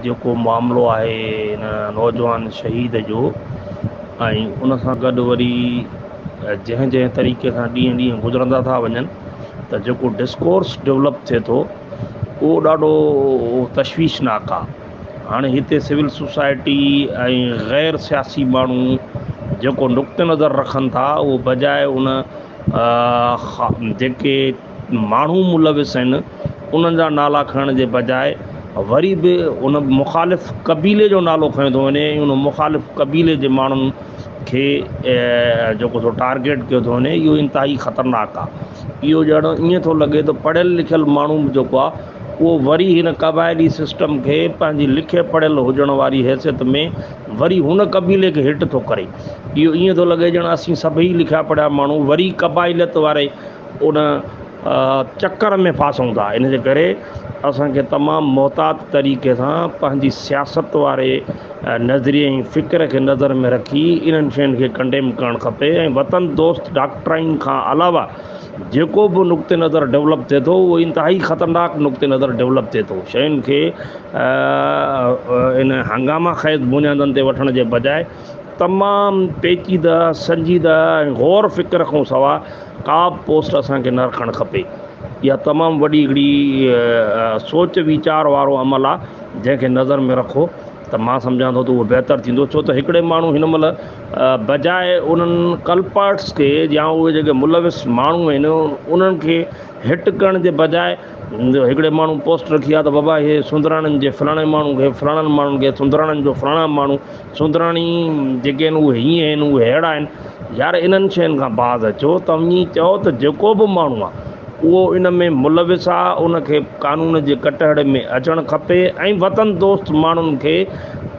जेको मामिलो आहे हिन नौजवान शहीद जो ऐं उन सां गॾु वरी जंहिं जंहिं तरीक़े सां ॾींहं ॾींहं गुज़रंदा था वञनि त जेको डिस्कोर्स डेवलप थिए थो उहो ॾाढो तशवीशनाक आहे। हाणे हिते सिविल सोसाइटी ऐं ग़ैर सियासी माण्हू जेको नुक़्ते नज़र रखनि था उहो बजाए उन जेके माण्हू मुलविस आहिनि उन्हनि जा नाला खणण जे बजाए वरी बि उन मुख़ालिफ़ क़बीले जो नालो खयो थो वञे। उन मुख़ालिफ़ क़बीले जे माण्हुनि खे जेको थो टारगेट कयो थो वञे, इहो इंतिहाई ख़तरनाक आहे। इहो ॼण ईअं थो लॻे त पढ़ियल लिखियल माण्हू जेको आहे उहो वरी हिन क़बाइली सिस्टम खे पंहिंजी लिखे पढ़ियल हुजण वारी हैसियत में वरी हुन क़बीले खे हिट थो करे। इहो ईअं थो लॻे ॼण असीं सभई लिखिया पढ़िया माण्हू वरी क़बाइलियत वारे उन चकर में फासूं था। इन जे करे असांखे तमामु मुहतात तरीक़े सां पंहिंजी सियासत वारे नज़रिए ऐं फ़िक्र खे नज़र में रखी इन्हनि शयुनि खे कंडेम करणु खपे। ऐं वतन दोस्त डॉक्ट्राइन खां अलावा जेको बि नुक़्ते नज़र डेवलप थिए थो उहो इंतिहाई ख़तरनाक नुक़्ते नज़र डेवलप थिए थो। शयुनि खे इन हंगामा ख़ैज़ बुनियादनि ते वठण जे बजाए तमामु पेचीदा संजीदा ऐं गौर फ़िक्र खां सवाइ का बि पोस्ट असांखे न रखणु खपे। इहा तमामु वॾी हिकिड़ी सोच वीचार वारो अमल आहे जंहिंखे नज़र में रखो त मां सम्झां थो त उहो बहितरु थींदो। छो त हिकिड़े माण्हू हिन महिल बजाए उन्हनि कल्पर्ट्स खे या उहे जेके मुलविस माण्हू आहिनि उन्हनि खे हिट करण जे बजाए हिकिड़े माण्हू पोस्ट रखी आहे त बाबा इहे सुंदराणनि जे फलाणे माण्हू खे फलाणनि माण्हुनि खे सुंदराणनि जो फलाणा माण्हू सुंदराणी जेके आहिनि उहे हीअं आहिनि उहे अहिड़ा आहिनि। यार इन्हनि शयुनि खां बाज़ अचो त वञी चओ त जेको बि माण्हू आहे उहो इन में मुलविस आहे उनखे कानून जे कटहड़ में अचणु खपे। ऐं वतन दोस्त माण्हुनि खे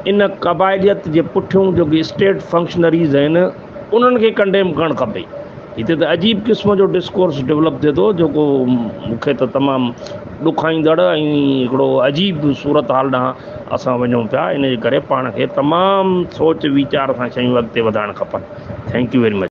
इन क़बाइलियत जे पुठियों जेके स्टेट फंक्शनरीज़ आहिनि उन्हनि खे कंडेम करणु खपे। हिते त अजीब क़िस्म जो डिस्कोर्स डेवलप थिए थो जेको मूंखे त तमामु ॾुखाईंदड़ ऐं हिकिड़ो अजीब सूरत हाल ॾांहुं असां वञूं पिया। इन जे करे पाण खे तमामु सोच वीचार सां शयूं अॻिते वधाइणु खपनि। Thank U very much.